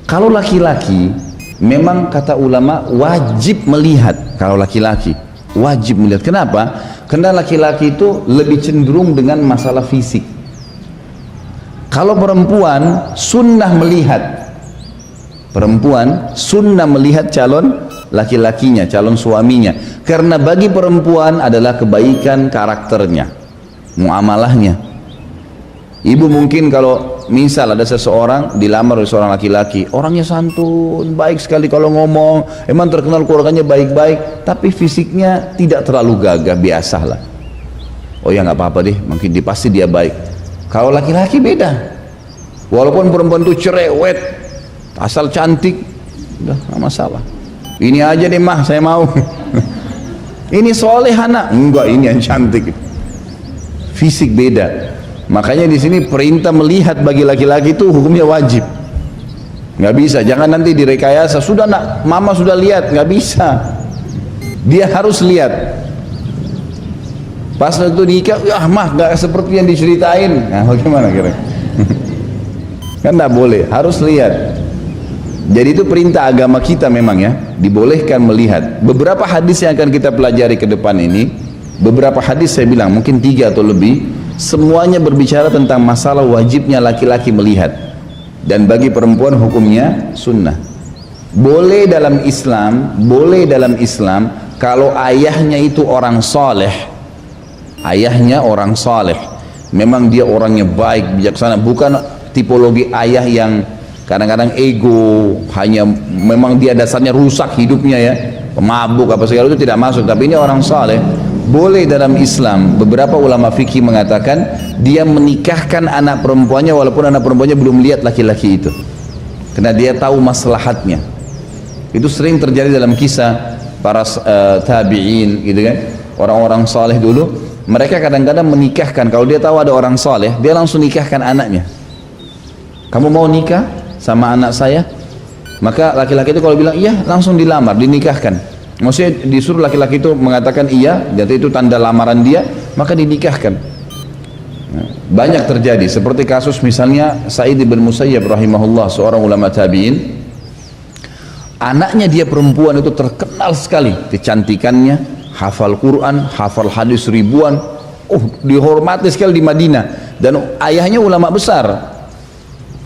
Kalau laki-laki, memang kata ulama wajib melihat. Kalau laki-laki wajib melihat. Kenapa? Karena laki-laki itu lebih cenderung dengan masalah fisik. Kalau perempuan sunnah melihat. Perempuan sunnah melihat calon laki-lakinya, calon suaminya. Karena bagi perempuan adalah kebaikan karakternya, muamalahnya. Ibu mungkin kalau misal ada seseorang dilamar oleh seorang laki-laki, orangnya santun, baik sekali kalau ngomong, emang terkenal keluarganya baik-baik, tapi fisiknya tidak terlalu gagah, biasalah. Oh ya nggak apa-apa deh, mungkin pasti dia baik. Kalau laki-laki beda, walaupun perempuan itu cerewet, asal cantik, udah nggak masalah. Ini aja deh mah, saya mau. Ini soleh anak, enggak, ini yang cantik. Fisik beda. Makanya di sini perintah melihat bagi laki-laki itu hukumnya wajib. Nggak bisa, jangan nanti direkayasa. Sudah nak, mama sudah lihat, nggak bisa. Dia harus lihat. Pas waktu nikah, ya mah nggak seperti yang diceritain. Nah, bagaimana kira? Kan nggak boleh, harus lihat. Jadi itu perintah agama kita memang ya, dibolehkan melihat. Beberapa hadis yang akan kita pelajari ke depan ini, beberapa hadis saya bilang mungkin 3 atau lebih, semuanya berbicara tentang masalah wajibnya laki-laki melihat. Dan bagi perempuan hukumnya sunnah. Boleh dalam Islam kalau ayahnya itu orang saleh. Ayahnya orang saleh. Memang dia orangnya baik, bijaksana, bukan tipologi ayah yang kadang-kadang ego, hanya memang dia dasarnya rusak hidupnya ya, pemabuk apa segala itu tidak masuk. Tapi ini orang saleh. Boleh dalam Islam. Beberapa ulama fikih mengatakan dia menikahkan anak perempuannya walaupun anak perempuannya belum lihat laki-laki itu, karena dia tahu maslahatnya. Itu sering terjadi dalam kisah para tabi'in gitu kan, orang-orang saleh dulu. Mereka kadang-kadang menikahkan, kalau dia tahu ada orang saleh, dia langsung nikahkan anaknya. Kamu mau nikah sama anak saya? Maka laki-laki itu kalau bilang iya, langsung dilamar, dinikahkan. Maksudnya disuruh laki-laki itu mengatakan iya, jadi itu tanda lamaran dia, maka dinikahkan. Banyak terjadi, seperti kasus misalnya Sa'id bin Musayyab rahimahullah, seorang ulama tabi'in. Anaknya dia perempuan itu terkenal sekali kecantikannya, hafal Quran, hafal hadis ribuan, dihormati sekali di Madinah, dan ayahnya ulama besar.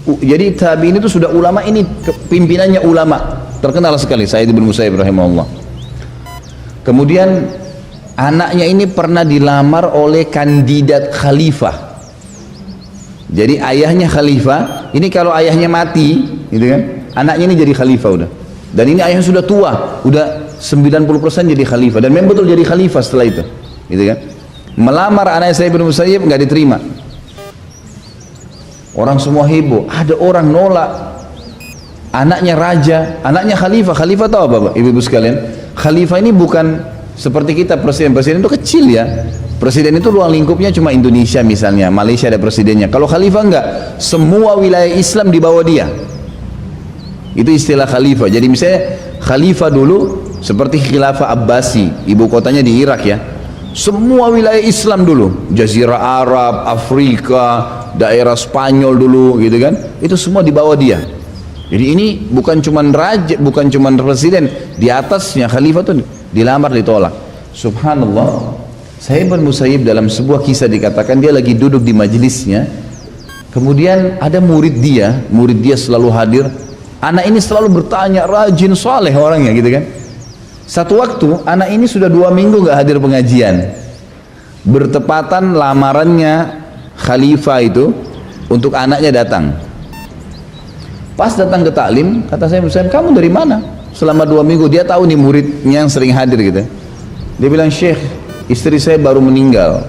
Jadi tabi'in itu sudah ulama, ini pimpinannya ulama terkenal sekali, Sa'id bin Musayyab rahimahullah. Kemudian anaknya ini pernah dilamar oleh kandidat khalifah. Jadi ayahnya khalifah, ini kalau ayahnya mati gitu kan, anaknya ini jadi khalifah udah. Dan ini ayahnya sudah tua, udah 90% jadi khalifah, dan memang betul jadi khalifah setelah itu gitu kan. Melamar anaknya Sa'id bin Musayyab, nggak diterima. Orang semua heboh, ada orang nolak. Anaknya raja, anaknya khalifah. Khalifah tahu apa Bapak, Ibu-ibu sekalian? Khalifah ini bukan seperti kita presiden. Presiden itu kecil ya. Presiden itu ruang lingkupnya cuma Indonesia misalnya, Malaysia ada presidennya. Kalau khalifah enggak, semua wilayah Islam di bawah dia. Itu istilah khalifah. Jadi misalnya khalifah dulu seperti khilafah Abbasi, ibu kotanya di Irak ya. Semua wilayah Islam dulu, Jazirah Arab, Afrika, daerah Spanyol dulu gitu kan, itu semua di bawah dia. Jadi ini bukan cuman raja, bukan cuman presiden, di atasnya khalifah tuh dilamar, ditolak. Subhanallah. Sa'id bin Musayyib dalam sebuah kisah dikatakan dia lagi duduk di majelisnya, kemudian ada murid dia selalu hadir. Anak ini selalu bertanya, rajin, saleh orangnya gitu kan. Satu waktu anak ini sudah 2 minggu nggak hadir pengajian, bertepatan lamarannya khalifah itu untuk anaknya datang. Pas datang ke taklim, kata saya, kamu dari mana? Selama 2 minggu, dia tahu nih muridnya yang sering hadir gitu. Dia bilang, Syekh, istri saya baru meninggal.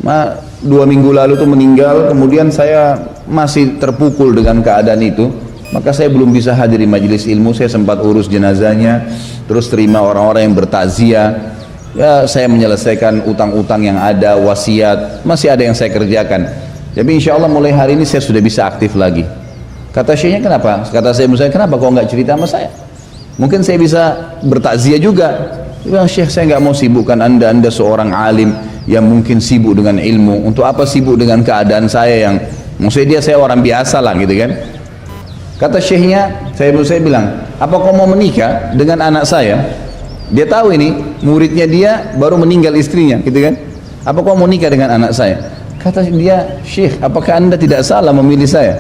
2 minggu lalu tuh meninggal, kemudian saya masih terpukul dengan keadaan itu. Maka saya belum bisa hadir di majelis ilmu, saya sempat urus jenazahnya, terus terima orang-orang yang bertakziah. Ya, saya menyelesaikan utang-utang yang ada, wasiat, masih ada yang saya kerjakan. Jadi insya Allah mulai hari ini saya sudah bisa aktif lagi. Kata syekhnya, kenapa? Kata saya, kenapa kok nggak cerita sama saya? Mungkin saya bisa bertakziah juga. Dia bilang, Syekh, saya nggak mau sibukkan anda seorang alim yang mungkin sibuk dengan ilmu. Untuk apa sibuk dengan keadaan saya yang, maksudnya saya orang biasa lah gitu kan. Kata syekhnya, saya bilang, apa kau mau menikah dengan anak saya? Dia tahu ini muridnya dia baru meninggal istrinya, gitu kan? Apa kau mau nikah dengan anak saya? Kata dia, Syekh, apakah anda tidak salah memilih saya?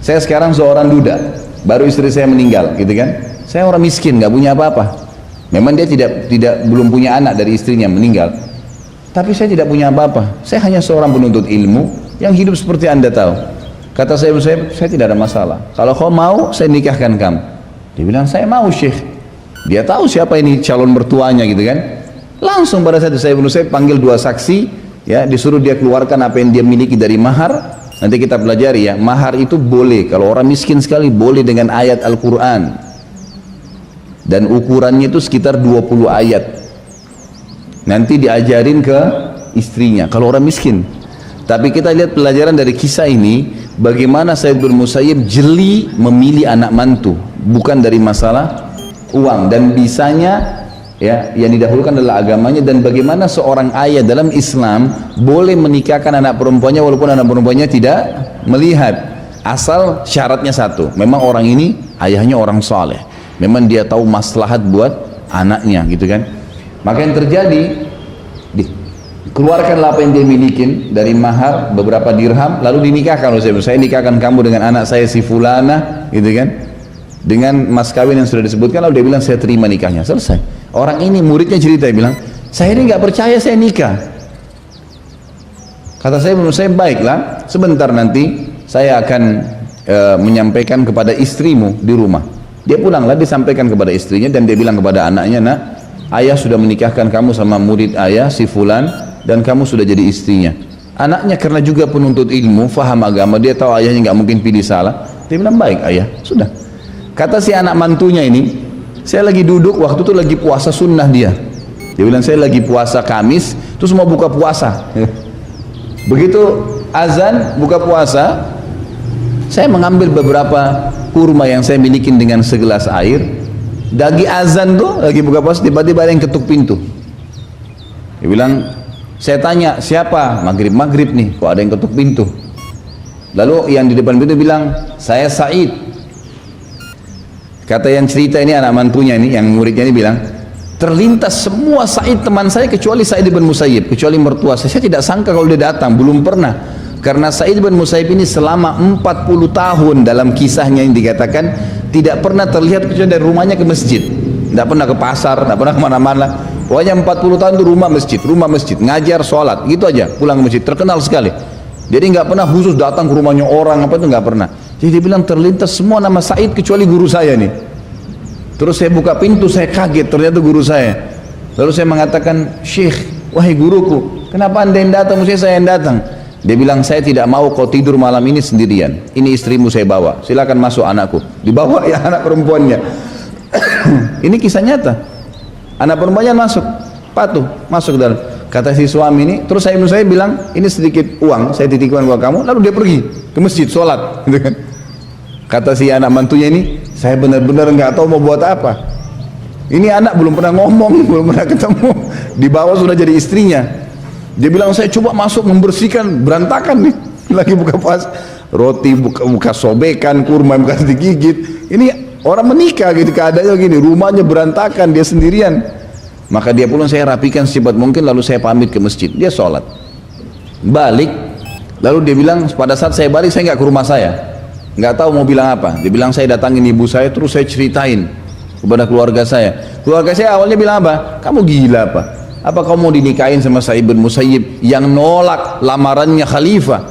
Saya sekarang seorang duda, baru istri saya meninggal, gitu kan? Saya orang miskin, nggak punya apa-apa. Memang dia belum punya anak dari istrinya meninggal. Tapi saya tidak punya apa-apa. Saya hanya seorang penuntut ilmu yang hidup seperti anda tahu. Kata saya tidak ada masalah. Kalau kau mau, saya nikahkan kamu. Dia bilang, saya mau Syekh. Dia tahu siapa ini calon mertuanya, gitu kan? Langsung pada saat itu saya panggil dua saksi, ya, disuruh dia keluarkan apa yang dia miliki dari mahar. Nanti kita pelajari ya, mahar itu boleh kalau orang miskin sekali, boleh dengan ayat Al-Quran, dan ukurannya itu sekitar 20 ayat. Nanti diajarin ke istrinya kalau orang miskin. Tapi kita lihat pelajaran dari kisah ini, bagaimana Sa'id bin Musayyib jeli memilih anak mantu, bukan dari masalah uang, dan bisanya ya, yang didahulukan adalah agamanya, dan bagaimana seorang ayah dalam Islam boleh menikahkan anak perempuannya walaupun anak perempuannya tidak melihat, asal syaratnya satu, memang orang ini ayahnya orang soleh, memang dia tahu maslahat buat anaknya, gitu kan. Maka yang terjadi, keluarkanlah apa yang dia miliki dari mahar, beberapa dirham, lalu dinikahkan. Saya nikahkan kamu dengan anak saya si fulana, gitu kan, dengan mas kawin yang sudah disebutkan. Lalu dia bilang, saya terima nikahnya, selesai. Orang ini muridnya cerita, dia bilang, saya ini nggak percaya, saya nikah. Kata saya, menurut saya baiklah, sebentar nanti saya akan menyampaikan kepada istrimu di rumah. Dia pulanglah, disampaikan kepada istrinya, dan dia bilang kepada anaknya, nak, ayah sudah menikahkan kamu sama murid ayah si fulan, dan kamu sudah jadi istrinya. Anaknya karena juga penuntut ilmu, faham agama, dia tahu ayahnya nggak mungkin pilih salah. Dia bilang, baik ayah, sudah. Kata si anak mantunya ini, saya lagi duduk, waktu itu lagi puasa sunnah dia. Dia bilang, saya lagi puasa Kamis, terus mau buka puasa. Begitu azan buka puasa, saya mengambil beberapa kurma yang saya miliki dengan segelas air. Lagi azan tuh, lagi buka puasa, tiba-tiba ada yang ketuk pintu. Dia bilang, saya tanya, siapa? Maghrib nih, kok ada yang ketuk pintu? Lalu yang di depan pintu bilang, saya Said. Kata yang cerita ini, anak mantunya ini, yang muridnya ini bilang, terlintas semua Said teman saya kecuali Sa'id bin Musayyib, kecuali mertua saya. Saya tidak sangka kalau dia datang, belum pernah. Karena Sa'id bin Musayyib ini selama 40 tahun dalam kisahnya yang dikatakan tidak pernah terlihat kecuali dari rumahnya ke masjid, tidak pernah ke pasar, tidak pernah kemana-mana. Pokoknya 40 tahun itu rumah masjid, ngajar, sholat, gitu aja, pulang ke masjid, terkenal sekali. Jadi nggak pernah khusus datang ke rumahnya orang, apa itu nggak pernah. Jadi dia bilang, terlintas semua nama Said kecuali guru saya nih. Terus saya buka pintu, saya kaget, ternyata guru saya. Lalu saya mengatakan, Syekh, wahai guruku, kenapa anda yang datang, mesti saya yang datang? Dia bilang, saya tidak mau kau tidur malam ini sendirian, ini istrimu saya bawa, silakan masuk anakku. Dibawa ya anak perempuannya. Ini kisah nyata. Anak perempuannya masuk, patuh, masuk dalam. Kata si suami ini, terus saya bilang, ini sedikit uang, saya titipkan buat kamu. Lalu dia pergi ke masjid, sholat, gitu kan. Kata si anak mantunya ini, saya benar-benar nggak tahu mau buat apa. Ini anak belum pernah ngomong, belum pernah ketemu, dibawa sudah jadi istrinya. Dia bilang, saya coba masuk membersihkan, berantakan nih, lagi buka puasa, roti buka sobekan, kurma buka digigit. Ini orang menikah gitu, keadaannya gini, rumahnya berantakan, dia sendirian. Maka dia pulang, saya rapikan secepat mungkin, lalu saya pamit ke masjid. Dia sholat, balik, lalu dia bilang, pada saat saya balik, saya nggak ke rumah saya, nggak tahu mau bilang apa. Dia bilang, saya datangin ibu saya, terus saya ceritain kepada keluarga saya. Keluarga saya awalnya bilang apa? Kamu gila apa? Apa kamu mau dinikahin sama Sa'id bin Musayyib yang nolak lamarannya khalifah?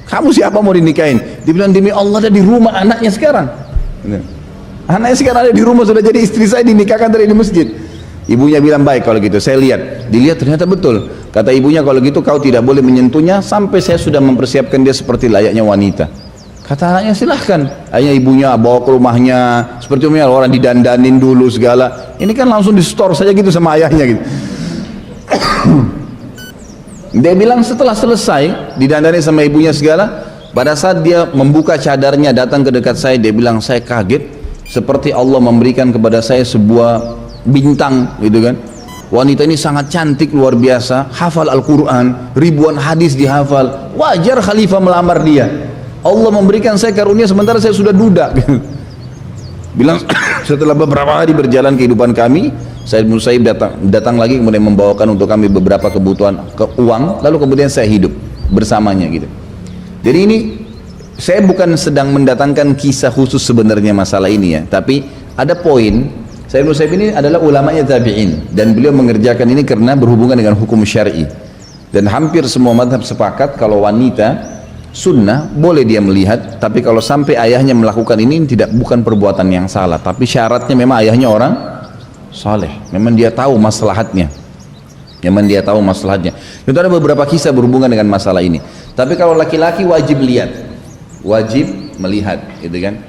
Kamu siapa mau dinikahin? Dia bilang, demi Allah, ada di rumah anaknya sekarang. Anaknya sekarang ada di rumah, sudah jadi istri saya, dinikahkan dari di masjid. Ibunya bilang, baik kalau gitu, saya lihat. Dilihat ternyata betul. Kata ibunya, kalau gitu kau tidak boleh menyentuhnya sampai saya sudah mempersiapkan dia seperti layaknya wanita. Kata anaknya, silahkan. Akhirnya ibunya bawa ke rumahnya, seperti umumnya orang didandanin dulu segala. Ini kan langsung di store saja gitu sama ayahnya gitu. Dia bilang, setelah selesai didandani sama ibunya segala, pada saat dia membuka cadarnya datang ke dekat saya, dia bilang, saya kaget, seperti Allah memberikan kepada saya sebuah bintang gitu kan. Wanita ini sangat cantik, luar biasa, hafal Al-Quran, ribuan hadis dihafal, wajar khalifah melamar dia. Allah memberikan saya karunia sementara saya sudah duda. Bilang setelah beberapa hari berjalan kehidupan kami, Said Musaib datang lagi kemudian membawakan untuk kami beberapa kebutuhan uang, lalu kemudian saya hidup bersamanya gitu. Jadi ini saya bukan sedang mendatangkan kisah khusus sebenarnya masalah ini ya, tapi ada poin. Said Musaib ini adalah ulamanya tabi'in dan beliau mengerjakan ini karena berhubungan dengan hukum syar'i. Dan hampir semua mazhab sepakat kalau wanita sunnah boleh dia melihat, tapi kalau sampai ayahnya melakukan ini bukan perbuatan yang salah, tapi syaratnya memang ayahnya orang saleh, memang dia tahu maslahatnya, Itu ada beberapa kisah berhubungan dengan masalah ini. Tapi kalau laki-laki wajib lihat, wajib melihat, gitu kan?